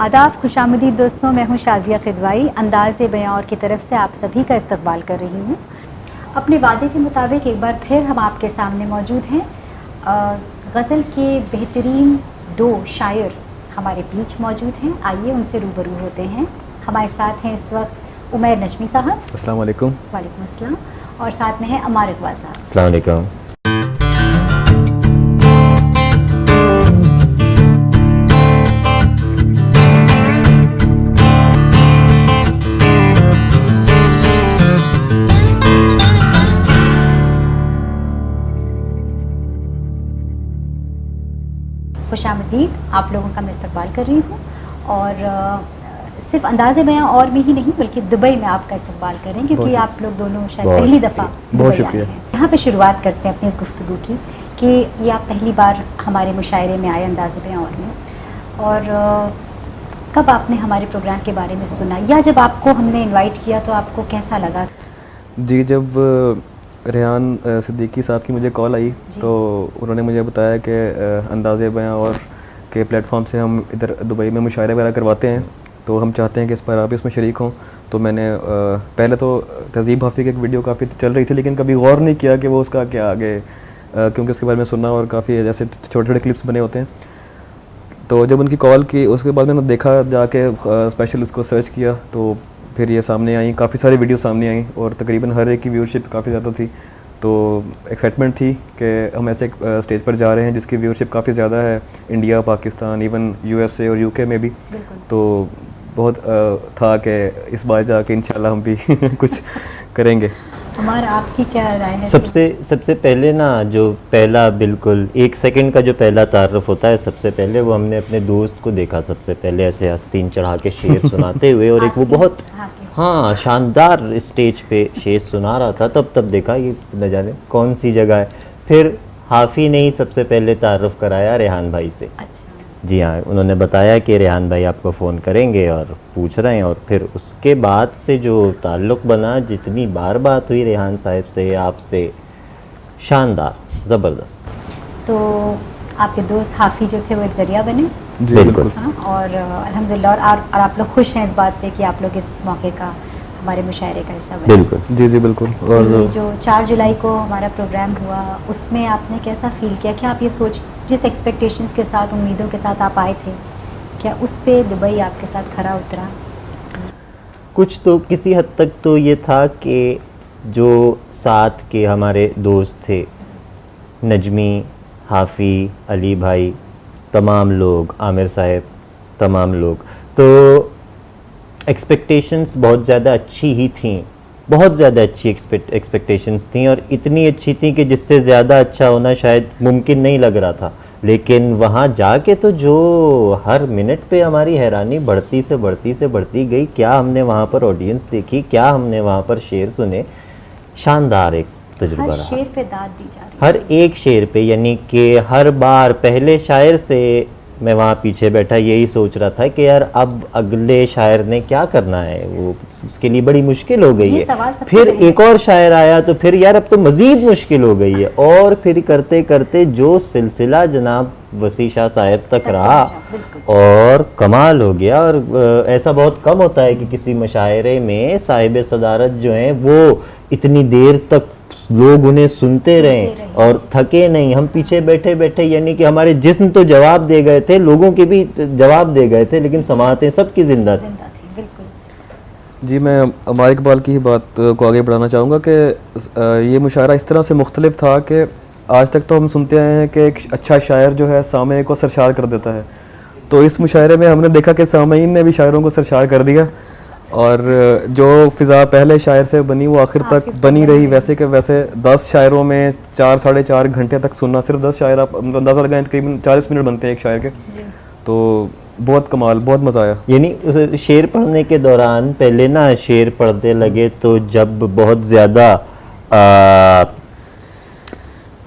आदाब, खुशामदीद दोस्तों, मैं हूं शाजिया खिदवाई। अंदाज़े बयां और की तरफ से आप सभी का इस्तकबाल कर रही हूं। अपने वादे के मुताबिक एक बार फिर हम आपके सामने मौजूद हैं। गज़ल के बेहतरीन दो शायर हमारे बीच मौजूद हैं। आइए उनसे रूबरू होते हैं। हमारे साथ हैं इस वक्त उमैर नजमी साहब। अस्सलाम वालेकुम। वालेकुम अस्सलाम। और साथ में है अमार इकबाल साहब। अस्सलाम वालेकुम। खुशामदीद, आप लोगों का मैं इस्तकबाल कर रही हूँ। और सिर्फ अंदाज़े बयां और में ही नहीं बल्कि दुबई में आपका इस्तकबाल करें, क्योंकि आप लोग दोनों शायद पहली दफ़ा बहुत शुक्रिया। यहाँ पे शुरुआत करते हैं अपनी इस गुफ्तगू की कि ये आप पहली बार हमारे मुशायरे में आए अंदाज़े बयां और में, और कब आपने हमारे प्रोग्राम के बारे में सुना, या जब आपको हमने इन्वाइट किया तो आपको कैसा लगा? जी, जब रेहान सिद्दीकी साहब की मुझे कॉल आई तो उन्होंने मुझे बताया कि अंदाज़े बयां और के प्लेटफॉर्म से हम इधर दुबई में मुशायरे वगैरह करवाते हैं, तो हम चाहते हैं कि इस पर आप इसमें शरीक हों। तो मैंने पहले तो तहज़ीब हाफ़ी की एक वीडियो काफ़ी चल रही थी, लेकिन कभी गौर नहीं किया कि वो उसका क्या आगे, क्योंकि उसके बारे में सुना और काफ़ी जैसे छोटे छोटे क्लिप्स बने होते हैं। तो जब उनकी कॉल की उसके बाद मैंने देखा, जाके स्पेशल उसको सर्च किया, तो फिर ये सामने आई, काफ़ी सारी वीडियो सामने आई और तकरीबन हर एक की व्यूअरशिप काफ़ी ज़्यादा थी। तो एक्साइटमेंट थी कि हम ऐसे एक स्टेज पर जा रहे हैं जिसकी व्यूअरशिप काफ़ी ज़्यादा है, इंडिया, पाकिस्तान, इवन यूएसए और यूके में भी। तो बहुत था कि इस बार जाके इंशाल्लाह हम भी कुछ करेंगे। हमारा आपकी क्या राय है? सबसे पहले ना, जो पहला बिल्कुल 1 सेकंड का जो पहला तारुफ होता है, सबसे पहले वो हमने अपने दोस्त को देखा सबसे पहले ऐसे आस्तीन चढ़ा के शेर सुनाते हुए, और एक वो बहुत शानदार स्टेज पे शेर सुना रहा था। तब देखा ये न जाने कौन सी जगह है। फिर हाफ़ी ने ही सबसे पहले तारुफ कराया रेहान भाई से। अच्छा। जी हाँ, उन्होंने बताया कि रेहान भाई आपको फ़ोन करेंगे और पूछ रहे हैं, और फिर उसके बाद से जो ताल्लुक़ बना, जितनी बार बात हुई रेहान साहब से, आपसे, शानदार, ज़बरदस्त। तो आपके दोस्त हाफ़ी जो थे वो एक ज़रिया बने। जी बिल्कुल। हाँ, और अल्हम्दुलिल्लाह, और आप लोग खुश हैं इस बात से कि आप लोग इस मौके का, हमारे मुशायरे का हिस्सा बने। बिल्कुल। जी बिल्कुल। तो और ये जो 4 जुलाई को हमारा प्रोग्राम हुआ, उसमें आपने कैसा फ़ील किया? क्या आप ये सोच, जिस एक्सपेक्टेशंस के साथ, उम्मीदों के साथ आप आए थे, क्या उस पे दुबई आपके साथ खरा उतरा? कुछ तो किसी हद तक तो ये था कि जो साथ के हमारे दोस्त थे, नजमी, हाफ़ी, अली भाई, तमाम लोग, आमिर साहब, तमाम लोग, तो एक्सपेक्टेशंस बहुत ज़्यादा अच्छी ही थी, बहुत ज़्यादा अच्छी एक्सपेक्टेशंस थी, और इतनी अच्छी थी कि जिससे ज़्यादा अच्छा होना शायद मुमकिन नहीं लग रहा था। लेकिन वहाँ जाके तो जो हर मिनट पे हमारी हैरानी बढ़ती से बढ़ती गई। क्या हमने वहाँ पर ऑडियंस देखी, क्या हमने वहाँ पर शेर सुने, शानदार एक तजुर्बा रहा। हर शेर पे दाद दी जा रही है। हर एक शेर पे, यानी कि हर बार पहले शायर से मैं वहाँ पीछे बैठा यही सोच रहा था कि यार अब अगले शायर ने क्या करना है, वो उसके लिए बड़ी मुश्किल हो गई है। फिर एक और शायर आया तो फिर यार अब तो मज़ीद मुश्किल हो गई है, और फिर करते करते जो सिलसिला जनाब वसी शाह साहब तक रहा, और कमाल हो गया। और ऐसा बहुत कम होता है कि किसी मुशायरे में साहिब सदारत जो हैं वो इतनी देर तक लोग उन्हें सुनते रहे और थके नहीं। हम पीछे बैठे बैठे, यानी कि हमारे जिस्म तो जवाब दे गए थे, लोगों के भी जवाब दे गए थे, लेकिन समातें सबकी जिंदा थी। जी, मैं अमार इकबाल की ही बात को आगे बढ़ाना चाहूँगा कि ये मुशायरा इस तरह से मुख्तलिफ था कि आज तक तो हम सुनते आए हैं कि एक अच्छा शायर जो है सामईन को सरशार कर देता है। तो इस मुशायरे में हमने देखा कि सामईन ने भी शायरों को सरशार कर दिया, और जो फ़िज़ा पहले शायर से बनी वो आखिर तक बनी रही। वैसे कि वैसे 10 शायरों में 4 साढ़े 4 घंटे तक सुनना, सिर्फ 10 शायर आप अंदाज़ा लगाएं तकरीबन 40 मिनट बनते हैं एक शायर के। तो बहुत कमाल, बहुत मज़ा आया। यानी उस शेर पढ़ने के दौरान पहले ना शेर पढ़ते लगे तो जब बहुत ज़्यादा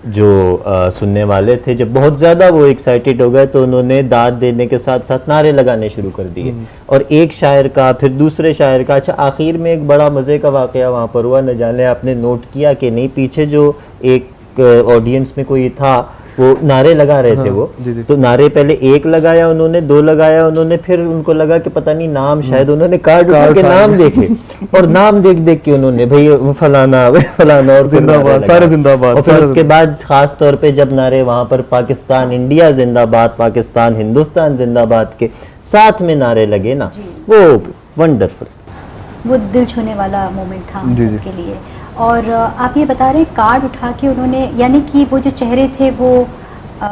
जो सुनने वाले थे, जब बहुत ज़्यादा वो एक्साइटेड हो गए तो उन्होंने दाद देने के साथ साथ नारे लगाने शुरू कर दिए, और एक शायर का फिर दूसरे शायर का। अच्छा, आखिर में एक बड़ा मज़े का वाक़या वहाँ पर हुआ, न जाने आपने नोट किया कि नहीं, पीछे जो एक ऑडियंस में कोई था वो नारे लगा रहे थे वो, जी, जी। तो नारे पहले एक लगाया उन्होंने, दो लगाया उन्होंने, फिर उनको लगा कि पता नहीं नाम, शायद उन्होंने कार्ड उठा के नाम देखे और नाम देख देख के उन्होंने भाई फलाना फलाना और जिंदाबाद, सारे जिंदाबाद। और फिर उसके बाद खास तौर पे जब नारे वहां पर पाकिस्तान इंडिया जिंदाबाद, पाकिस्तान हिंदुस्तान जिंदाबाद के साथ में नारे लगे ना, वो वंडरफुल, वो दिल छूने वाला मोमेंट था हम जी, जी। सबके लिए। और आप ये बता रहे हैं कार्ड उठा के उन्होंने, यानी कि वो जो चेहरे थे वो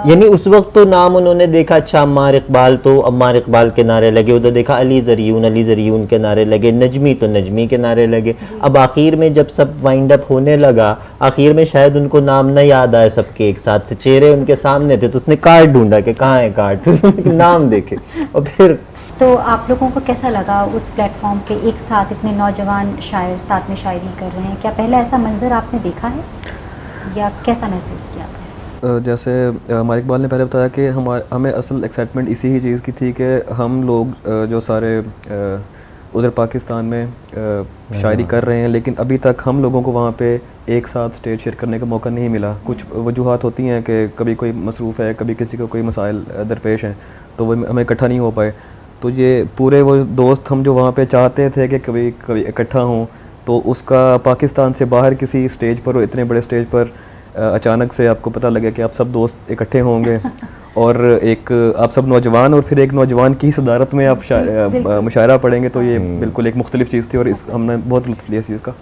यानी उस वक्त तो नाम उन्होंने देखा, अच्छा अम्मार इकबाल, तो अम्मार इकबाल के नारे लगे, उधर देखा अली जरियून के नारे लगे, नजमी तो नजमी के नारे लगे। अब आखिर में जब सब वाइंड अप होने लगा, आखिर में शायद उनको नाम न याद आए सबके एक साथ से, चेहरे उनके सामने थे, तो उसने कार्ड ढूंढा कि कहाँ है कार्ड, फिर उसने नाम देखे और फिर। तो आप लोगों को कैसा लगा उस प्लेटफॉर्म पे एक साथ इतने नौजवान शायर साथ में शायरी कर रहे हैं? क्या पहला ऐसा मंजर आपने देखा है या कैसा महसूस किया आपने? जैसे हमारे इकबाल ने पहले बताया कि हमें असल एक्साइटमेंट इसी ही चीज़ की थी कि हम लोग जो सारे उधर पाकिस्तान में शायरी कर रहे हैं, लेकिन अभी तक हम लोगों को वहाँ पे एक साथ स्टेज शेयर करने का मौका नहीं मिला। कुछ वजूहात होती हैं कि कभी कोई मसरूफ़ है, कभी किसी को कोई मसाइल दरपेश हैं, तो वो हमें इकट्ठा नहीं हो पाए। तो ये पूरे वो दोस्त हम जो वहाँ पे चाहते थे कि कभी कभी इकट्ठा हों, तो उसका पाकिस्तान से बाहर किसी स्टेज पर, इतने बड़े स्टेज पर अचानक से आपको पता लगे कि आप सब दोस्त इकट्ठे होंगे और एक आप सब नौजवान, और फिर एक नौजवान की सदारत में आप मुशायरा पढ़ेंगे, तो ये बिल्कुल एक मुख्तलिफ चीज़ थी और हमने बहुत लुत्फ़ लिया इस चीज़ का।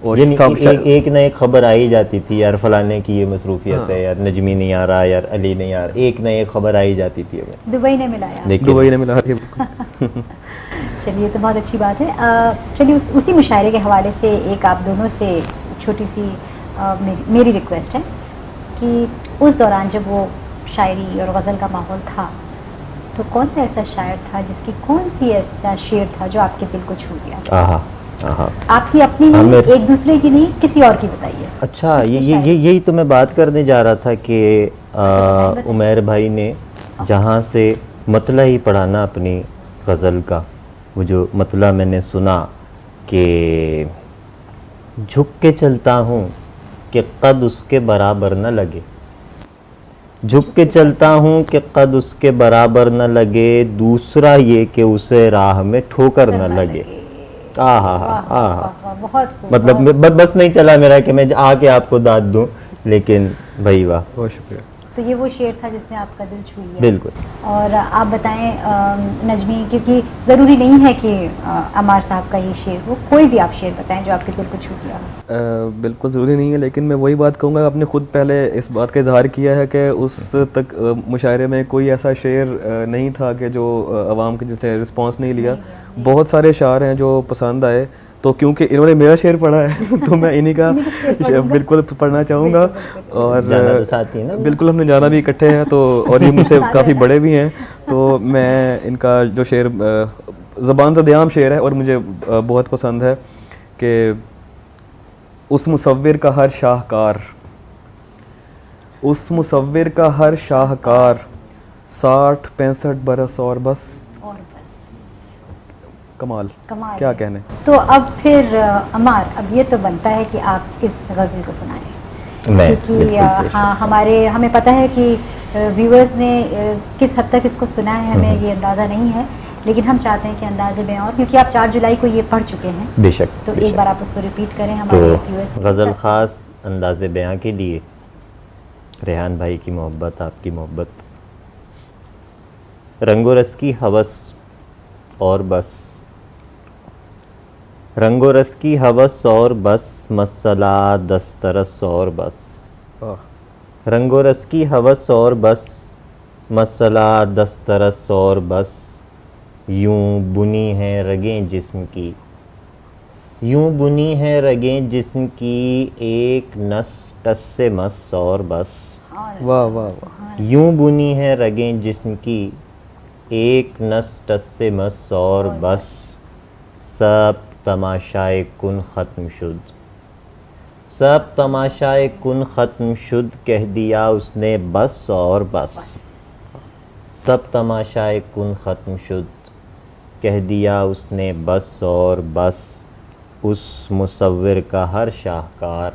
और एक न एक खबर आई जाती थी, यार फलाने की ये मसरूफियत है, यार नजमी नहीं आ रहा, यार अली नहीं आ रहा, एक न एक खबर आई जाती थी हमें। दुबई ने मिलाया, दुबई ने मिला के चलिए, तो बहुत अच्छी बात है। चलिए उसी मुशायरे के हवाले से एक आप दोनों से छोटी सी मेरी रिक्वेस्ट है कि उस दौरान जब वो शायरी और गज़ल का माहौल था, तो कौन सा ऐसा शायर था जिसकी कौन सी ऐसा शेर था जो आपके दिल को छू गया? आपकी अपनी नहीं, एक दूसरे की नहीं, किसी और की बताइए। अच्छा, यही तो मैं बात करने जा रहा था कि उमैर भाई ने जहाँ से मतला ही पढ़ाना अपनी गज़ल का, वो जो मतला मैंने सुना कि झुक के चलता हूँ कि कद उसके बराबर न लगे, झुक के चलता हूँ कि कद उसके बराबर न लगे, दूसरा ये कि उसे राह में ठोकर न लगे। मतलब बस नहीं चला मेरा कि मैं आके आपको दाद दूं, लेकिन भाई वाह, बहुत शुक्रिया। तो ये वो शेर था जिसने आपका दिल छू लिया। बिल्कुल। और आप बताएं नजमी, क्योंकि ज़रूरी नहीं है कि अमार साहब का ये शेर हो, कोई भी आप शेर बताएं जो आपके दिल को छू गया हो। बिल्कुल ज़रूरी नहीं है, लेकिन मैं वही बात कहूँगा, आपने ख़ुद पहले इस बात का इजहार किया है कि उस तक मुशायरे में कोई ऐसा शेर नहीं था कि जो आवाम के जिसने रिस्पॉन्स नहीं लिया। बहुत सारे शायर हैं जो पसंद आए, तो क्योंकि इन्होंने मेरा शेर पढ़ा है तो मैं इन्हीं का बिल्कुल पढ़ना चाहूँगा। और बिल्कुल हमने जाना भी इकट्ठे हैं, तो और ये मुझसे काफ़ी बड़े भी हैं, तो मैं इनका जो शेर ज़बान से दयाम शेर है और मुझे बहुत पसंद है कि उस मुसव्विर का हर शाहकार, उस मुसव्विर का हर शाहकार, 60-65 बरस और बस। कमाल क्या कहने। तो अब फिर अमार, अब ये तो बनता है कि आप इस गज़ल को सुनाएं, क्योंकि हाँ हमें पता है कि व्यूअर्स ने किस हद तक इसको सुना है हमें ये अंदाज़ा नहीं है, लेकिन हम चाहते हैं कि अंदाज़े बयां, और क्योंकि आप 4 जुलाई को ये पढ़ चुके हैं, बेशक, तो एक बार आप उसको रिपीट करें हमारे व्यूअर्स। गज़ल ख़ास अंदाज़े बयां के लिए रेहान भाई की मोहब्बत, आपकी मोहब्बत, रंगो रस की हवस और बस, रंगो रस की हवस और बस, मसला दस्तरस और बस, रंगो रस की हवस और बस, मसला दस्तरस और बस, यूं बुनी है रगें जिस्म की, यूं बुनी है रगें जिस्म की, एक नस टस से मस और बस। वाह वाह। यूं बुनी है रगें जिस्म की, एक नस टस से मस और बस, सब तमाशाए कुन ख़त्म शुद, सब तमाशाए कुन ख़त्म शुद, कह दिया उसने बस और बस, सब तमाशाए कुन ख़त्म शुद, कह दिया उसने बस और बस, उस मुसव्विर का हर शाहकार,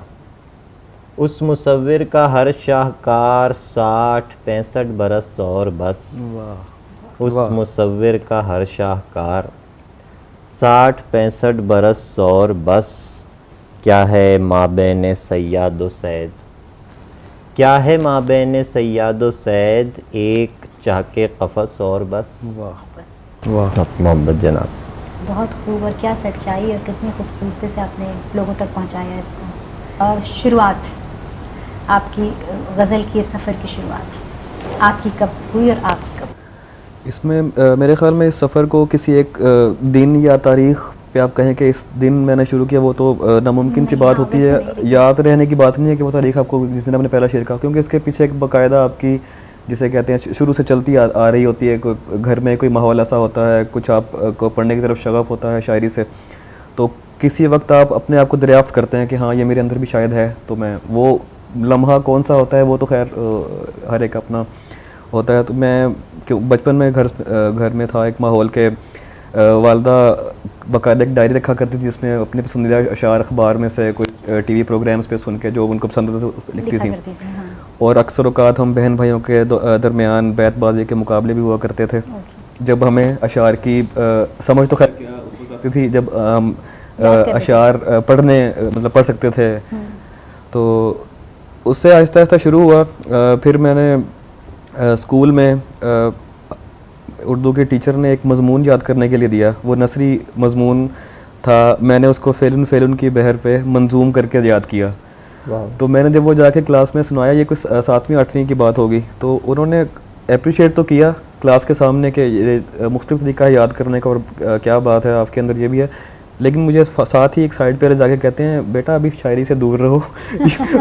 उस मुसव्विर का हर शाहकार 60-65 बरस और बस। वाह। उस वाह। मुसव्विर का हर शाहकार 60-65 बरस और बस। क्या है माबैन सैयद व सैद, क्या है माबैन सैयद व सैद, एक चाके कफस और बस। वाह। वाह। मोहम्मद जनाब, बहुत खूब, और क्या सच्चाई और कितनी खूबसूरती से आपने लोगों तक पहुंचाया इसको। और शुरुआत आपकी गज़ल के सफ़र की शुरुआत आपकी कब हुई और आपकी कब? इसमें मेरे ख्याल में इस सफ़र को किसी एक दिन या तारीख़ पे आप कहें कि इस दिन मैंने शुरू किया, वो तो नामुमकिन सी बात होती है। याद रहने की बात नहीं है कि वो तारीख़ आपको जिस दिन आपने पहला शेर कहा, क्योंकि इसके पीछे एक बाकायदा आपकी जिसे कहते हैं शुरू से चलती आ रही होती है। कोई घर में कोई माहौल ऐसा होता है, कुछ आप को पढ़ने की तरफ शगफ़ होता है शायरी से, तो किसी वक्त आप अपने आप को दरियाफ्त करते हैं कि हाँ ये मेरे अंदर भी शायद है। तो मैं वो लम्हा कौन सा होता है वो तो खैर हर एक अपना होता है। तो मैं क्यों बचपन में घर में था एक माहौल के, वालदा बाकायदा एक डायरी रखा करती थी जिसमें अपने पसंदीदा अशार अखबार में से कोई टीवी प्रोग्राम्स पे सुन के जो उनको पसंद होता था लिखती थी। हाँ। और अक्सर औक़ात हम बहन भाइयों के दरमियान बैतबाजी के मुकाबले भी हुआ करते थे, जब हमें अशार की समझ तो खैर क्या आती थी, जब हम अशार पढ़ने मतलब पढ़ सकते थे। तो उससे आहिस्ता आहिस्ता शुरू हुआ। फिर मैंने स्कूल में उर्दू के टीचर ने एक मज़मून याद करने के लिए दिया, वो नसरी मज़मून था। मैंने उसको फ़ेलन फ़ेलन की बहर पे मंजूम करके याद किया। तो मैंने जब वो जाके क्लास में सुनाया, ये कुछ 7वीं 8वीं की बात होगी, तो उन्होंने अप्रिशिएट तो किया क्लास के सामने कि ये मुख्तलिफ तरीका है याद करने का और क्या बात है आपके अंदर ये भी है, लेकिन मुझे साथ ही एक साइड पे जाके कहते हैं बेटा अभी शायरी से दूर रहो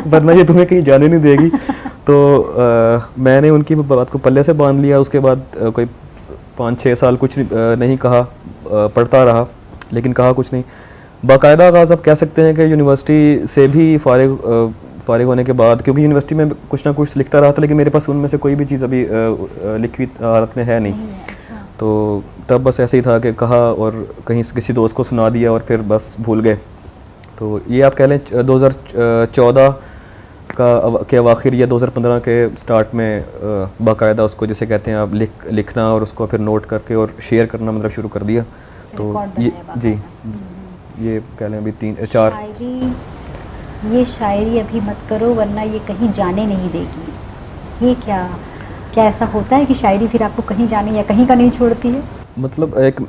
वरना ये तुम्हें कहीं जाने नहीं देगी। तो मैंने उनकी बात को पल्ले से बांध लिया। उसके बाद कोई 5-6 साल कुछ नहीं कहा, पढ़ता रहा लेकिन कहा कुछ नहीं। बाकायदा आगाज़ आप कह सकते हैं कि यूनिवर्सिटी से भी फ़ारिग होने के बाद, क्योंकि यूनिवर्सिटी में कुछ ना कुछ लिखता रहा था लेकिन मेरे पास उनमें से कोई भी चीज़ अभी लिखी हालत में है नहीं। तो तब बस ऐसे ही था कि कहा और कहीं किसी दोस्त को सुना दिया और फिर बस भूल गए। तो ये आप कह लें 2014 के अवाखिर या 2015 के स्टार्ट में बाकायदा उसको जिसे कहते हैं आप लिखना और उसको फिर नोट करके और शेयर करना मतलब शुरू कर दिया। तो ये जी ये कह लें अभी 3-4 ये शायरी अभी मत करो वरना ये कहीं जाने नहीं देगी। ये क्या ऐसा होता है कि शायरी फिर आपको कहीं जाने या कहीं का नहीं छोड़ती है? मतलब एक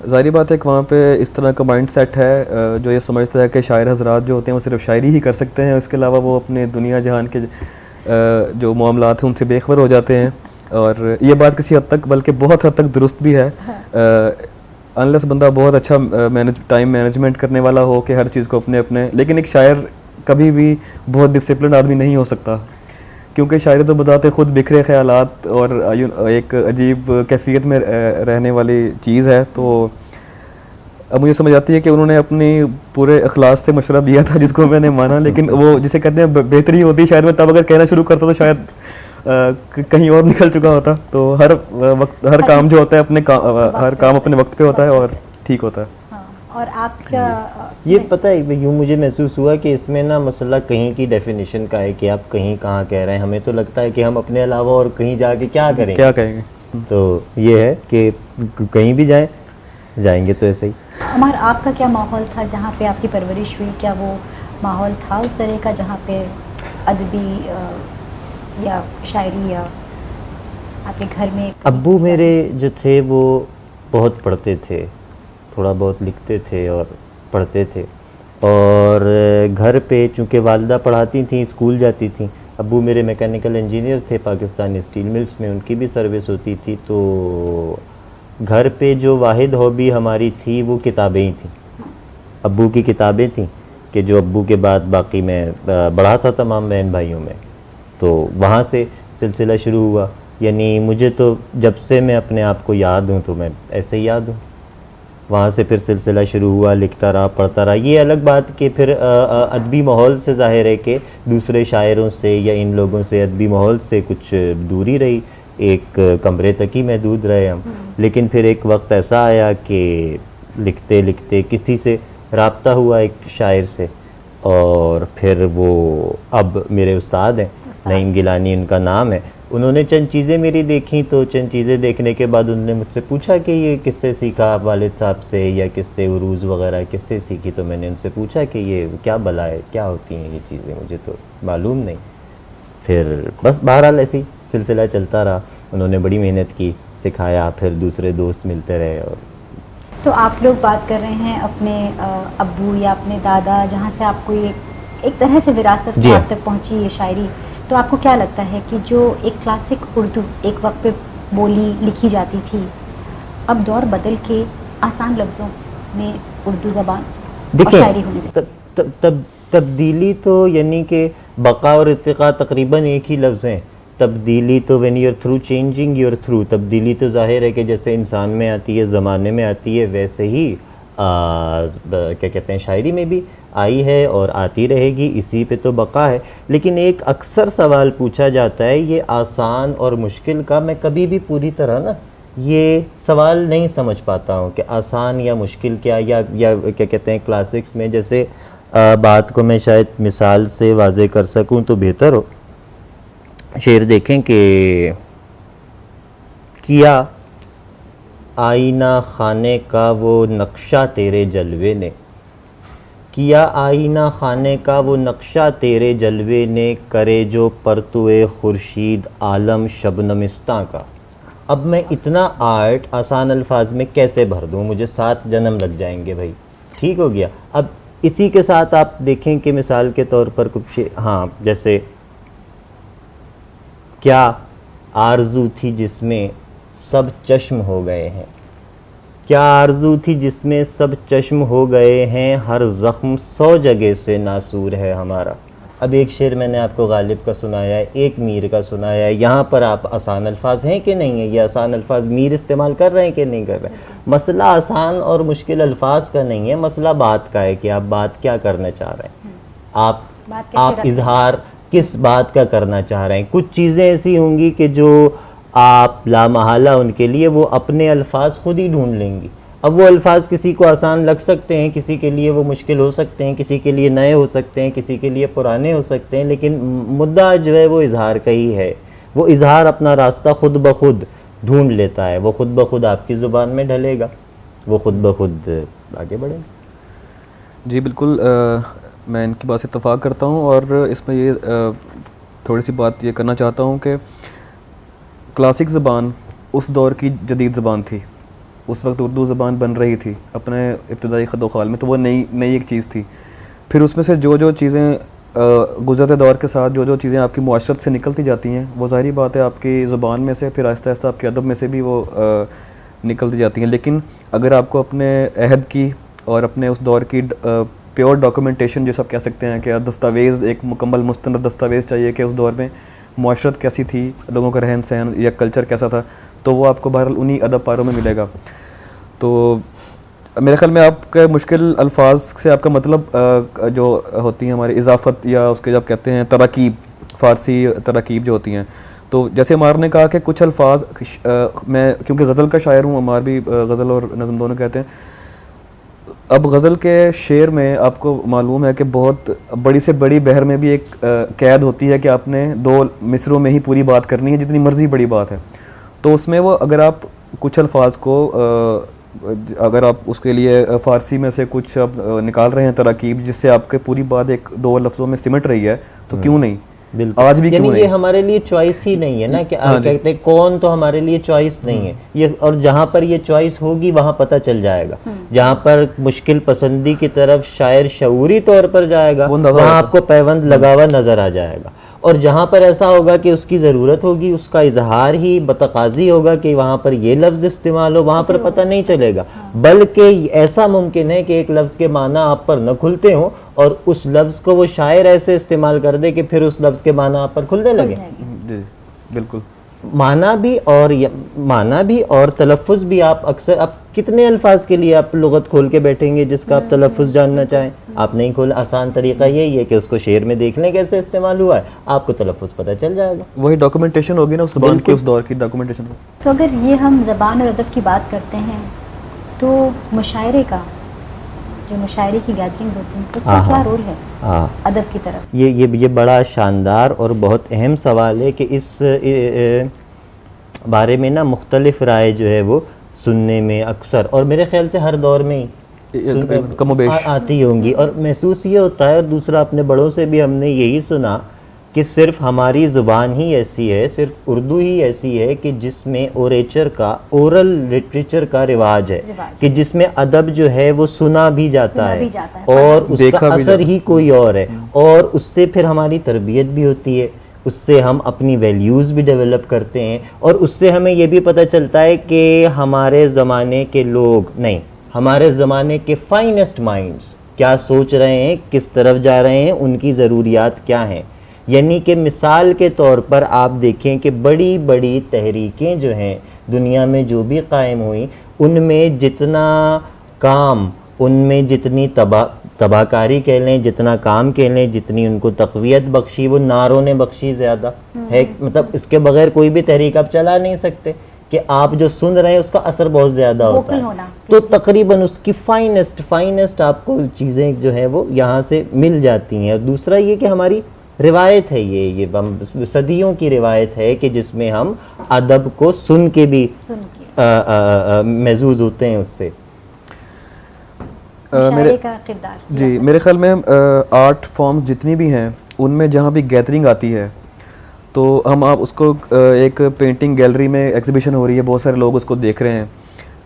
ज़ाहिर बात है कि वहाँ पे इस तरह का माइंड सेट है जो ये समझता है कि शायर हजरात जो होते हैं वो सिर्फ शायरी ही कर सकते हैं, इसके अलावा वो अपने दुनिया जहान के जो मामलात हैं उनसे बेखबर हो जाते हैं। और ये बात किसी हद तक बल्कि बहुत हद तक दुरुस्त भी है, अनलेस बंदा बहुत अच्छा टाइम मैनेजमेंट करने वाला हो कि हर चीज़ को अपने लेकिन एक शायर कभी भी बहुत डिसिप्लिन आदमी नहीं हो सकता, क्योंकि शायरी तो बताते खुद बिखरे ख्यालात और एक अजीब कैफियत में रहने वाली चीज़ है। तो अब मुझे समझ आती है कि उन्होंने अपनी पूरे अखलास से मशवरा दिया था जिसको मैंने माना, लेकिन वो जिसे कहते हैं बेहतरी होती शायद मैं तब अगर कहना शुरू करता तो शायद कहीं और निकल चुका होता। तो हर वक्त हर काम जो होता है हर काम अपने वक्त पे होता है और ठीक होता है। और आपका ये पता है यूँ मुझे महसूस हुआ कि इसमें ना मसला कहीं की डेफिनेशन का है कि आप कहीं कहाँ कह रहे हैं। हमें तो लगता है कि हम अपने अलावा और कहीं जाके क्या करेंगे, क्या कहेंगे। तो ये है कि कहीं भी जाएंगे तो ऐसे ही। अमर, आपका क्या माहौल था जहाँ पे आपकी परवरिश हुई? क्या वो माहौल था उस तरह का जहाँ पे अदबी या शायरी या आपके घर में? अब्बू मेरे जो थे वो बहुत पढ़ते थे, थोड़ा बहुत लिखते थे और पढ़ते थे। और घर पे चूँकि वालिदा पढ़ाती थी, स्कूल जाती थी। अब्बू मेरे मैकेनिकल इंजीनियर थे, पाकिस्तानी स्टील मिल्स में उनकी भी सर्विस होती थी। तो घर पे जो वाहिद हॉबी हमारी थी वो किताबें ही थी। अब्बू की किताबें थी कि जो अब्बू के बाद बाकी मैं पढ़ा था तमाम बहन भाइयों में। तो वहाँ से सिलसिला शुरू हुआ। यानी मुझे तो जब से मैं अपने आप को याद हूँ तो मैं ऐसे ही याद हूँ। वहाँ से फिर सिलसिला शुरू हुआ, लिखता रहा, पढ़ता रहा। ये अलग बात कि फिर अदबी माहौल से ज़ाहिर है कि दूसरे शायरों से या इन लोगों से अदबी माहौल से कुछ दूरी रही, एक कमरे तक ही महदूद रहे हम। लेकिन फिर एक वक्त ऐसा आया कि लिखते लिखते किसी से राब्ता हुआ, एक शायर से, और फिर वो अब मेरे उस्ताद हैं, नईम गिलानी उनका नाम है। उन्होंने चंद चीज़ें मेरी देखी, तो चंद चीज़ें देखने के बाद उन्होंने मुझसे पूछा कि ये किससे सीखा आप वालिद साहब से, या किससे उरूज़ वगैरह किससे सीखी। तो मैंने उनसे पूछा कि ये क्या बला है, क्या होती हैं ये चीज़ें, मुझे तो मालूम नहीं। फिर बस बहरहाल ऐसी सिलसिला चलता रहा। उन्होंने बड़ी मेहनत की, सिखाया, फिर दूसरे दोस्त मिलते रहे। और तो आप लोग बात कर रहे हैं अपने अब्बू या अपने दादा, जहाँ से आपको ये एक तरह से विरासत में आप तक पहुँची ये शायरी, तो आपको क्या लगता है कि जो एक क्लासिक उर्दू एक वक्त पे बोली लिखी जाती थी, अब दौर बदल के आसान लफ्ज़ों में उर्दू ज़बान और शायरी होने लगी? तब्दीली तो यानी कि बका और इत्तिका तकरीबन एक ही लफ्ज़ हैं। तब्दीली तो when you are through changing your through, तब्दीली तो ज़ाहिर है कि जैसे इंसान में आती है, ज़माने में आती है, वैसे ही क्या कहते हैं शायरी में भी आई है और आती रहेगी, इसी पे तो बका है। लेकिन एक अक्सर सवाल पूछा जाता है ये आसान और मुश्किल का, मैं कभी भी पूरी तरह ना ये सवाल नहीं समझ पाता हूँ कि आसान या मुश्किल क्या, या क्या कहते हैं क्लासिक्स में जैसे बात को मैं शायद मिसाल से वाज़े कर सकूँ तो बेहतर हो। शेर देखें कि किया आईना खाने का वो नक्शा तेरे जलवे ने, किया आईना खाने का वो नक्शा तेरे जलवे ने, करे जो परतुए खुर्शीद आलम शबनमिस्तां का। अब मैं इतना आर्ट आसान अल्फाज में कैसे भर दूँ, मुझे 7 जन्म लग जाएंगे भाई। ठीक हो गया। अब इसी के साथ आप देखें कि मिसाल के तौर पर कुछ, हाँ, जैसे क्या आरज़ू थी जिसमें सब चश्म हो गए हैं, क्या आरज़ू थी जिसमें सब चश्म हो गए हैं, हर ज़ख्म 100 जगह से नासूर है हमारा। अब एक शेर मैंने आपको गालिब का सुनाया है, एक मीर का सुनाया है। यहाँ पर आप आसान अल्फाज हैं कि नहीं है, ये आसान अल्फाज मीर इस्तेमाल कर रहे हैं कि नहीं कर रहे हैं। मसला आसान और मुश्किल अल्फाज का नहीं है, मसला बात का है कि आप बात क्या करना चाह रहे हैं, आप इजहार किस बात का करना चाह रहे हैं। कुछ चीज़ें ऐसी होंगी कि जो आप लामहला उनके लिए वो अपने अल्फाज खुद ही ढूंढ लेंगी। अब वो अल्फाज किसी को आसान लग सकते हैं, किसी के लिए वो मुश्किल हो सकते हैं, किसी के लिए नए हो सकते हैं, किसी के लिए पुराने हो सकते हैं, लेकिन मुद्दा जो है वो इजहार का ही है। वो इजहार अपना रास्ता खुद ब खुद ढूंढ लेता है, वो खुद ब खुद आपकी ज़ुबान में ढलेगा, वो खुद ब खुद आगे बढ़ेगा। जी बिल्कुल, मैं इनकी बात से इत्तफ़ाक़ करता हूँ। और इसमें ये थोड़ी सी बात ये करना चाहता हूँ कि क्लासिक ज़बान उस दौर की जदीद ज़बान थी। उस वक्त उर्दू ज़बान बन रही थी अपने इब्तदाई ख़द-ओ-ख़ाल में, तो वो नई एक चीज़ थी। फिर उसमें से जो चीज़ें गुज़रते दौर के साथ जो चीज़ें आपकी मुआशरत से निकलती जाती हैं, वो ज़ाहिरी बात है आपकी ज़ुबान में से फिर आहिस्ता आहिस्ता आपके अदब में से भी वो निकलती जाती हैं। लेकिन अगर आपको अपने अहद की और अपने उस दौर की प्योर डॉक्यूमेंटेशन जिसे आप कह सकते हैं कि दस्तावेज़, एक मुकम्मल मुस्तनद दस्तावेज़ चाहिए कि उस दौर में मुआशरत कैसी थी, लोगों का रहन सहन या कल्चर कैसा था, तो वो आपको बहरहाल उन्हीं अदब पारों में मिलेगा। तो मेरे ख्याल में आपके मुश्किल अल्फाज से आपका मतलब जो होती हैं हमारी इजाफ़त या उसके जब कहते हैं तराकीब, फ़ारसी तराकीब जो होती हैं, तो जैसे अमार ने कहा कि कुछ अल्फाज मैं क्योंकि गज़ल का शायर हूँ, अमार भी गज़ल और नज़म दोनों कहते हैं। अब गज़ल के शेर में आपको मालूम है कि बहुत बड़ी से बड़ी बहर में भी एक कैद होती है कि आपने 2 मिसरों में ही पूरी बात करनी है, जितनी मर्ज़ी बड़ी बात है। तो उसमें वो अगर आप कुछ अल्फाज को अगर आप उसके लिए फ़ारसी में से कुछ आप निकाल रहे हैं तराकीब, जिससे आपके पूरी बात 1-2 लफ्ज़ों में सिमट रही है, तो क्यों नहीं, आज भी क्यों नहीं। ये हमारे लिए चॉइस ही नहीं है ना कि कहते कौन, तो हमारे लिए चॉइस नहीं है ये। और जहाँ पर ये चॉइस होगी वहाँ पता चल जाएगा। जहाँ पर मुश्किल पसंदी की तरफ शायर शऊरी तौर पर जाएगा, वहाँ आपको पैबंद लगा हुआ नजर आ जाएगा। और जहाँ पर ऐसा होगा कि उसकी ज़रूरत होगी, उसका इजहार ही बतकाज़ी होगा कि वहाँ पर ये लफ्ज़ इस्तेमाल हो, वहाँ पर पता नहीं चलेगा। बल्कि ऐसा मुमकिन है कि एक लफ्ज़ के माना आप पर न खुलते हों और उस लफ्ज़ को वो शायर ऐसे इस्तेमाल कर दे कि फिर उस लफ्ज़ के माना आप पर खुलने लगे। जी बिल्कुल। माना भी और तलफ़ुज़ भी आप अक्सर, आप कितने अल्फाज के लिए आप लुग़त खोल के बैठेंगे जिसका आप तलफ़ुज़ जानना चाहें, आप नहीं खोल। आसान तरीका यही है कि उसको शेर में देख लें कैसे इस्तेमाल हुआ है, आपको तलफ़ुज़ पता चल जाएगा। वही डॉक्यूमेंटेशन होगी ना उस ज़बान की, उस दौर की डॉक्यूमेंटेशन। तो अगर ये हम ज़बान और अदब की बात करते हैं तो मुशायरे का जो मुशायरे की गैदरिंग्स होती हैं उसका क्या रोल है अदब की तरफ? ये बड़ा शानदार और बहुत अहम सवाल है कि इस बारे में ना मुख्तलिफ राय जो है वो सुनने में अक्सर और मेरे ख्याल से हर दौर में ही कमोबेश आती होंगी और महसूस ये होता है। और दूसरा अपने बड़ों से भी हमने यही सुना कि सिर्फ हमारी ज़ुबान ही ऐसी है, सिर्फ उर्दू ही ऐसी है कि जिसमें ओरेचर का, ओरल लिटरेचर का रिवाज है कि जिसमें अदब जो है वो सुना भी जाता है और उसका असर ही कोई और है और उससे फिर हमारी तरबियत भी होती है, उससे हम अपनी वैल्यूज़ भी डेवलप करते हैं और उससे हमें ये भी पता चलता है कि हमारे ज़माने के लोग नहीं, हमारे ज़माने के फाइनेस्ट माइंड्स क्या सोच रहे हैं, किस तरफ जा रहे हैं, उनकी ज़रूरियात क्या हैं। यानी कि मिसाल के तौर पर आप देखें कि बड़ी बड़ी तहरीकें जो हैं दुनिया में जो भी कायम हुई, उनमें जितना काम, उनमें जितनी तबाहकारी कह लें, जितना काम कह लें, जितनी उनको तक़वियत बख्शी वो नारों ने बख्शी ज़्यादा है। मतलब इसके बगैर कोई भी तहरीक आप चला नहीं सकते कि आप जो सुन रहे हैं उसका असर बहुत ज़्यादा होता है। तो तकरीबन उसकी फाइनेस्ट आपको चीज़ें जो है वो यहाँ से मिल जाती हैं। और दूसरा ये कि हमारी रिवायत है, ये सदियों की रिवायत है कि जिसमें हम अदब को सुन के भी महसूस होते हैं उससे। मेरे ख्याल में आर्ट फॉर्म्स जितनी भी हैं उनमें जहाँ भी गैदरिंग आती है तो हम आप उसको एक पेंटिंग गैलरी में एग्जीबिशन हो रही है, बहुत सारे लोग उसको देख रहे हैं,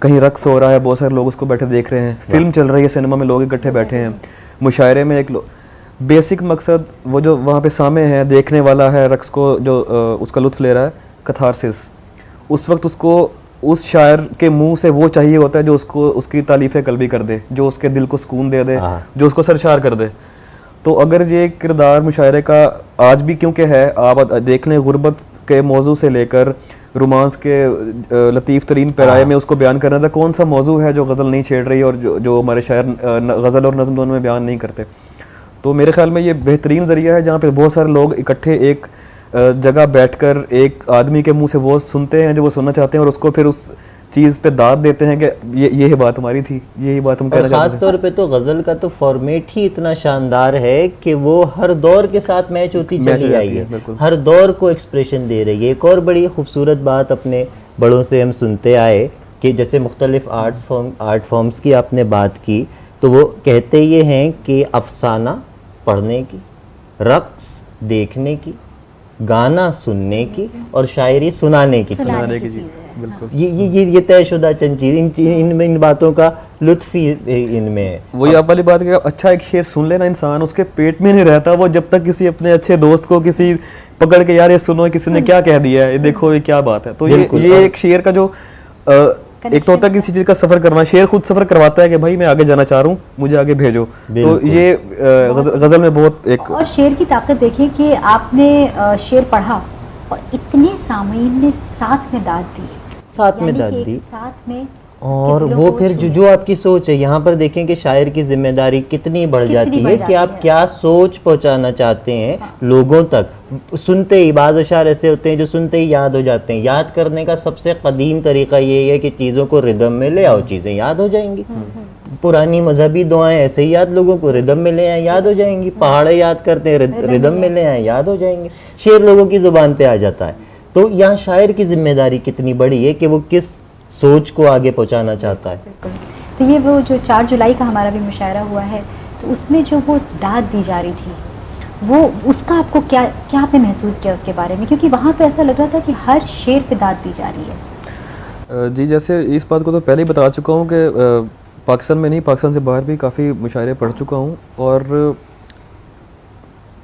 कहीं रक्स हो रहा है, बहुत सारे लोग उसको बैठे देख रहे हैं, फिल्म चल रही है सिनेमा में, लोग इकट्ठे बैठे हैं, मुशायरे में एक बेसिक मकसद वो जो वहाँ पे सामने है, देखने वाला है रक्स को जो उसका लुत्फ़ ले रहा है, कथारसिस, उस वक्त उसको उस शायर के मुंह से वो चाहिए होता है जो उसको उसकी तारीफ़ कल्बी कर दे, जो उसके दिल को सुकून दे दे, जो उसको सरशार कर दे। तो अगर ये किरदार मुशायरे का आज भी क्योंकि है, आप देख लें गुर्बत के मौजू से लेकर रोमांस के लतीफ़ तरीन पैराए में उसको बयान करना था, कौन सा मौजू है जो गज़ल नहीं छेड़ रही और जो हमारे शायर गज़ल और नज़म दोनों में बयान नहीं करते। तो मेरे ख्याल में ये बेहतरीन ज़रिया है जहाँ पे बहुत सारे लोग इकट्ठे एक जगह बैठकर एक आदमी के मुंह से वो सुनते हैं जो वो सुनना चाहते हैं और उसको फिर उस चीज़ पे दाद देते हैं कि ये बात हमारी थी, यही बात हम कहना चाहते हैं। ख़ास तौर पे तो गज़ल का तो फॉर्मेट ही इतना शानदार है कि वो हर दौर के साथ मैच होती चली आई है, हर दौर को एक्सप्रेशन दे रही है। एक और बड़ी खूबसूरत बात अपने बड़ों से हम सुनते आए कि जैसे मुख्तलिफ आर्ट फॉर्म्स की आपने बात की, तो वो कहते ये हैं कि अफसाना पढ़ने की, रक्स देखने की, गाना सुनने की और शायरी सुनाने की जी बिल्कुल। ये तयशुदा चंद चीज़ इन बातों का लुत्फ़ ही इनमें है। वही आप वाली बात कि अच्छा एक शेर सुन लेना इंसान उसके पेट में नहीं रहता वो जब तक किसी अपने अच्छे दोस्त को किसी पकड़ के यार ये सुनो किसी ने क्या कह दिया है, ये देखो ये क्या बात है। तो ये एक शेर का जो एक तो होता है किसी चीज़ का सफ़र करना, शेर खुद सफ़र करवाता है कि भाई मैं आगे जाना चाह रहा हूँ, मुझे आगे भेजो। तो ये गज़ल में बहुत एक और शेर की ताकत देखिए कि आपने शेर पढ़ा और इतने सामीन ने साथ में दाद दी, साथ में और वो फिर जो आपकी सोच है, यहाँ पर देखें कि शायर की जिम्मेदारी कितनी बढ़ जाती है कि आप क्या सोच पहुँचाना चाहते हैं लोगों तक। सुनते ही बाज़ अशार ऐसे होते हैं जो सुनते ही याद हो जाते हैं। याद करने का सबसे कदीम तरीका ये है कि चीज़ों को रिदम में ले आओ, चीज़ें याद हो जाएंगी। पुरानी मजहबी दुआएं ऐसे ही याद लोगों को रिदम में ले आए, याद हो जाएंगी। पहाड़े याद करते हैं, रिदम में ले आए, याद हो जाएंगे। शेर लोगों की ज़ुबान पे आ जाता है। तो यहाँ शायर की जिम्मेदारी कितनी बड़ी है कि वो किस सोच को आगे पहुंचाना चाहता है। तो ये वो जो 4 जुलाई का हमारा भी मुशायरा हुआ है, तो उसमें जो वो दाद दी जा रही थी, वो उसका आपको क्या आपने महसूस किया उसके बारे में? क्योंकि वहाँ तो ऐसा लग रहा था कि हर शेर पे दाद दी जा रही है। जी, जैसे इस बात को तो पहले ही बता चुका हूँ कि पाकिस्तान में नहीं, पाकिस्तान से बाहर भी काफ़ी मुशायरे पढ़ चुका हूँ। और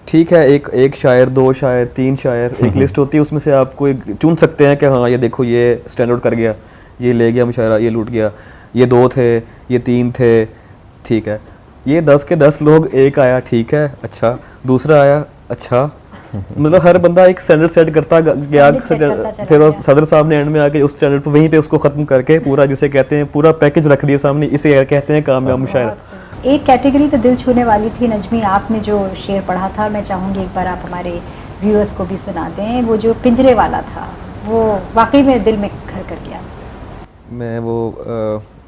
ठीक है, एक शायर, 2 शायर, 3 शायर, एक लिस्ट होती है, उसमें से आप कोई चुन सकते हैं कि हाँ ये देखो ये स्टैंड आउट कर गया, ये ले गया मुशायरा, ये लूट गया, ये 2 थे, ये 3 थे, ठीक है। ये 10 के 10 लोग, एक आया ठीक है अच्छा, दूसरा आया अच्छा, मतलब हर बंदा एक स्टैंडर्ड सेट करता गया, फिर सदर साहब ने एंड में आके उस स्टैंडर्ड पर वहीं पे उसको ख़त्म करके पूरा जिसे कहते हैं पूरा पैकेज रख दिया सामने, इसे कहते हैं कामयाब मुशायरा। एक कैटेगरी तो दिल छूने वाली थी नजमी, आपने जो शेर पढ़ा था, मैं चाहूँगी एक बार आप हमारे व्यूअर्स को भी सुना दें। वो जो पिंजरे वाला था वो वाकई में दिल में घर कर गया। मैं वो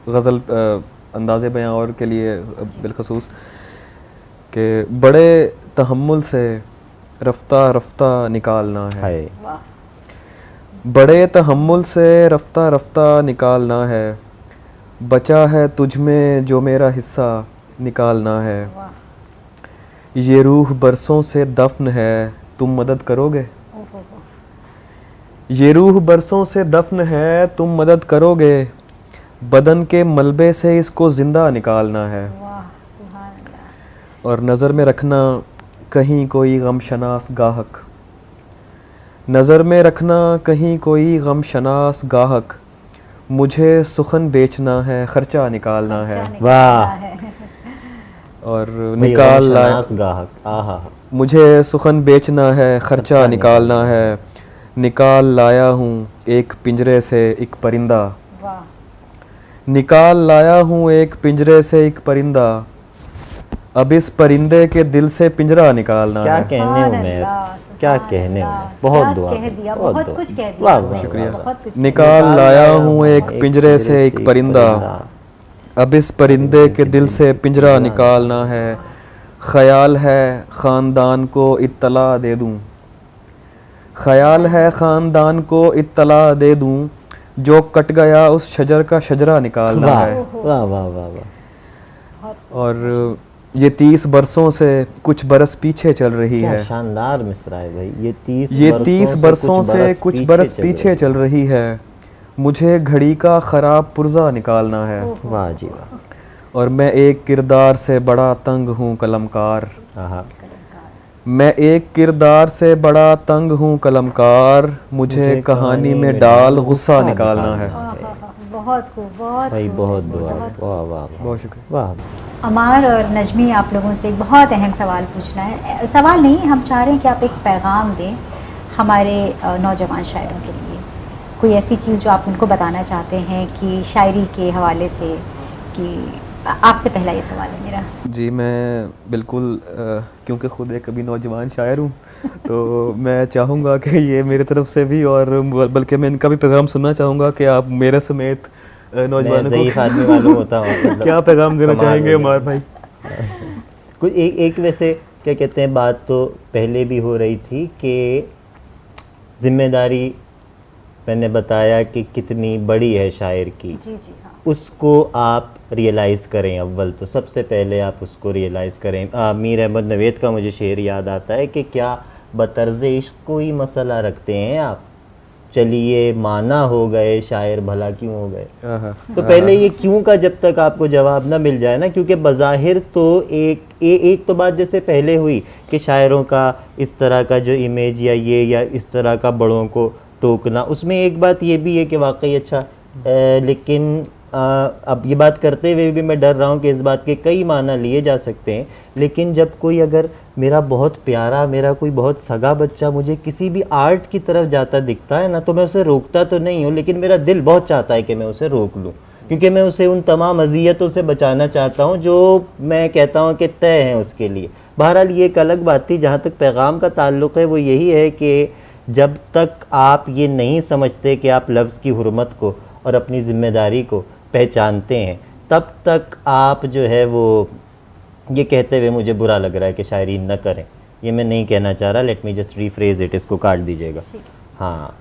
गज़ल अंदाज़ बयां और के लिए बिलखसूस कि बड़े तहम्मुल से रफ्ता रफ्ता निकालना है, बड़े तहम्मुल से रफ्ता रफ्ता निकालना है, बचा है तुझ में जो मेरा हिस्सा निकालना है, ये रूह बरसों से दफन है तुम मदद करोगे, ये रूह बरसों से दफन है तुम मदद करोगे, बदन के मलबे से इसको ज़िंदा निकालना है, और नज़र में रखना कहीं कोई गमशनास गाहक, नज़र में रखना कहीं कोई गमशनास गाहक, मुझे सुखन बेचना है खर्चा निकालना है। वाह। और निकाल लाया गाहक, आहा, मुझे सुखन बेचना है खर्चा निकालना है, निकाल लाया हूँ एक पिंजरे से एक परिंदा, निकाल लाया हूँ एक पिंजरे से एक परिंदा, अब इस परिंदे के दिल से पिंजरा निकालना क्या है। कहने उमेर, क्या कहने उमेर, बहुत दुआ, बहुत कुछ कह दिया। वाह, शुक्रिया। निकाल लाया हूँ एक पिंजरे से एक परिंदा, अब इस परिंदे के दिल से पिंजरा निकालना है, ख्याल है ख़ानदान को इत्तला दे दूँ, ख्याल है ख़ानदान को इत्तला दे दूँ, जो कट गया उस शजर का शजरा निकालना है। वाह वाह वाह वाह। और ये 30 बरसों से कुछ बरस पीछे चल रही है, शानदार मिसरा है भाई। ये 30 बरसों से कुछ बरस पीछे चल रही है, मुझे घड़ी का ख़राब पुर्जा निकालना है। वाह जी वाह। और मैं एक किरदार से बड़ा तंग हूँ कलमकार, मैं एक किरदार से बड़ा तंग हूँ कलमकार, मुझे कहानी में डाल गुस्सा निकालना है। बहुत खूब, बहुत भाई, बहुत दुआ। वाह वाह, बहुत शुक्रिया। वाह। अमार और नजमी, आप लोगों से एक बहुत अहम सवाल पूछना है। सवाल नहीं, हम चाह रहे हैं कि आप एक पैगाम दें हमारे नौजवान शायरों के लिए, कोई ऐसी चीज़ जो आप उनको बताना चाहते हैं कि शायरी के हवाले से। कि आपसे पहला ये सवाल है मेरा। जी, मैं बिल्कुल क्योंकि ख़ुद एक अभी नौजवान शायर हूँ तो मैं चाहूँगा कि ये मेरी तरफ से भी, और बल्कि मैं इनका भी पैगाम सुनना चाहूँगा कि आप मेरे समेत नौजवानों को आदमी मालूम होता हूँ क्या पैगाम देना चाहेंगे हमारे भाई? कुछ एक वैसे क्या कहते हैं, बात तो पहले भी हो रही थी कि जिम्मेदारी मैंने बताया कि कितनी बड़ी है शायर की। जी जी हाँ। उसको आप रियलाइज़ करें। अव्वल तो सबसे पहले आप उसको रियलाइज़ करें। मीर अहमद नवेद का मुझे शेर याद आता है कि क्या बतर्ज़ इश्क कोई मसला रखते हैं आप, चलिए माना हो गए शायर भला क्यों हो गए। तो पहले ये क्यों का जब तक आपको जवाब ना मिल जाए ना, क्योंकि बज़ाहिर तो एक तो बात जैसे पहले हुई कि शायरों का इस तरह का जो इमेज या इस तरह का बड़ों को टोकना, उसमें एक बात ये भी है कि वाकई अच्छा, लेकिन अब ये बात करते हुए भी मैं डर रहा हूँ कि इस बात के कई माना लिए जा सकते हैं। लेकिन जब कोई अगर मेरा बहुत प्यारा, मेरा कोई बहुत सगा बच्चा मुझे किसी भी आर्ट की तरफ जाता दिखता है ना, तो मैं उसे रोकता तो नहीं हूँ, लेकिन मेरा दिल बहुत चाहता है कि मैं उसे रोक लूँ, क्योंकि मैं उसे उन तमाम अजियतों से बचाना चाहता हूँ जो मैं कहता हूँ कि तय हैं उसके लिए। बहरहाल ये एक अलग बात थी। जहाँ तक पैगाम का ताल्लुक़ है वो यही है कि जब तक आप ये नहीं समझते कि आप लफ्ज़ की हुर्मत को और अपनी ज़िम्मेदारी को पहचानते हैं, तब तक आप जो है वो ये कहते हुए मुझे बुरा लग रहा है कि शायरी न करें, ये मैं नहीं कहना चाह रहा। Let me just rephrase it, इसको काट दीजिएगा। हाँ,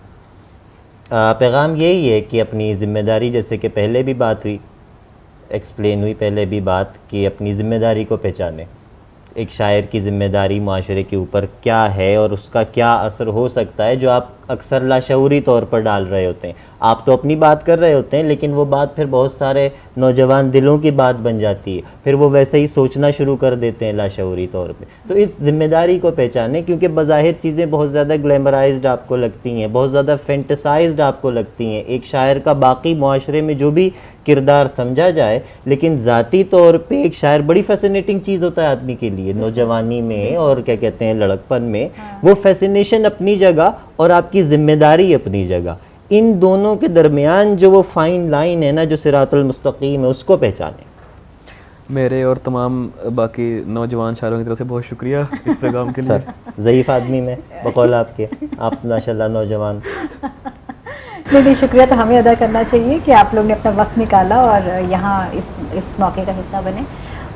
पैगाम यही है कि अपनी ज़िम्मेदारी, जैसे कि पहले भी बात हुई, एक्सप्लेन हुई पहले भी बात, कि अपनी ज़िम्मेदारी को पहचानें। एक शायर की ज़िम्मेदारी माशरे के ऊपर क्या है और उसका क्या असर हो सकता है, जो आप अक्सर लाशऊरी तौर पर डाल रहे होते हैं। आप तो अपनी बात कर रहे होते हैं, लेकिन वो बात फिर बहुत सारे नौजवान दिलों की बात बन जाती है, फिर वो वैसे ही सोचना शुरू कर देते हैं लाशऊरी तौर पे। तो इस ज़िम्मेदारी को पहचानें, क्योंकि बज़ाहिर चीज़ें बहुत ज़्यादा ग्लैमराइज्ड आपको लगती हैं, बहुत ज़्यादा फेंटिसाइज्ड आपको लगती हैं। एक शायर का बाकी मुआशरे में जो भी किरदार समझा जाए, लेकिन ज़ाती तौर पे एक शायर बड़ी फैसिनेटिंग चीज़ होता है आदमी के लिए, नौजवानी में और क्या कहते हैं लड़कपन में। वो फैसिनेशन अपनी जगह और आपकी ज़िम्मेदारी अपनी जगह, इन दोनों के दरमियान जो वो फाइन लाइन है ना, जो सिरातुल मुस्तकीम है, उसको पहचानें। मेरे और तमाम बाकी नौजवान शायरों की तरफ से बहुत शुक्रिया इस पैगाम के लिए। ज़ईफ़ आदमी में बकौल आपके, आप माशाल्लाह नौजवान। नहीं, शुक्रिया तो हमें अदा करना चाहिए कि आप लोग ने अपना वक्त निकाला और यहाँ इस मौके का हिस्सा बने।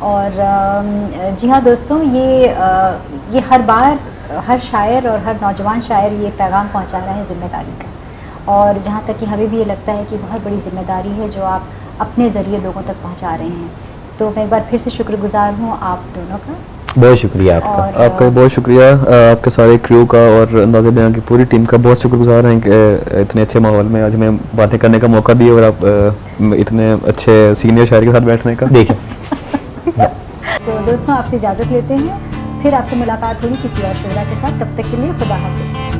और जी हाँ दोस्तों, ये हर बार हर शायर और हर नौजवान शायर ये पैगाम पहुँचा रहे हैं ज़िम्मेदारी का, और जहाँ तक कि हमें भी ये लगता है कि बहुत बड़ी ज़िम्मेदारी है जो आप अपने ज़रिए लोगों तक पहुँचा रहे हैं। तो मैं एक बार फिर से शुक्रगुजार हूँ आप दोनों का। बहुत शुक्रिया आपका। आपका बहुत शुक्रिया, आपके सारे क्रू का और अंदाज़े बयां की पूरी टीम का बहुत शुक्रगुजार हैं कि इतने अच्छे माहौल में आज हमें बातें करने का मौका दिया और आप इतने अच्छे सीनियर शायर के साथ बैठने का। देखिए तो दोस्तों आपसे इजाज़त लेते हैं, फिर आपसे मुलाकात होगी किसी और शोरा के साथ। तब तक के लिए खुदा हाफिज़।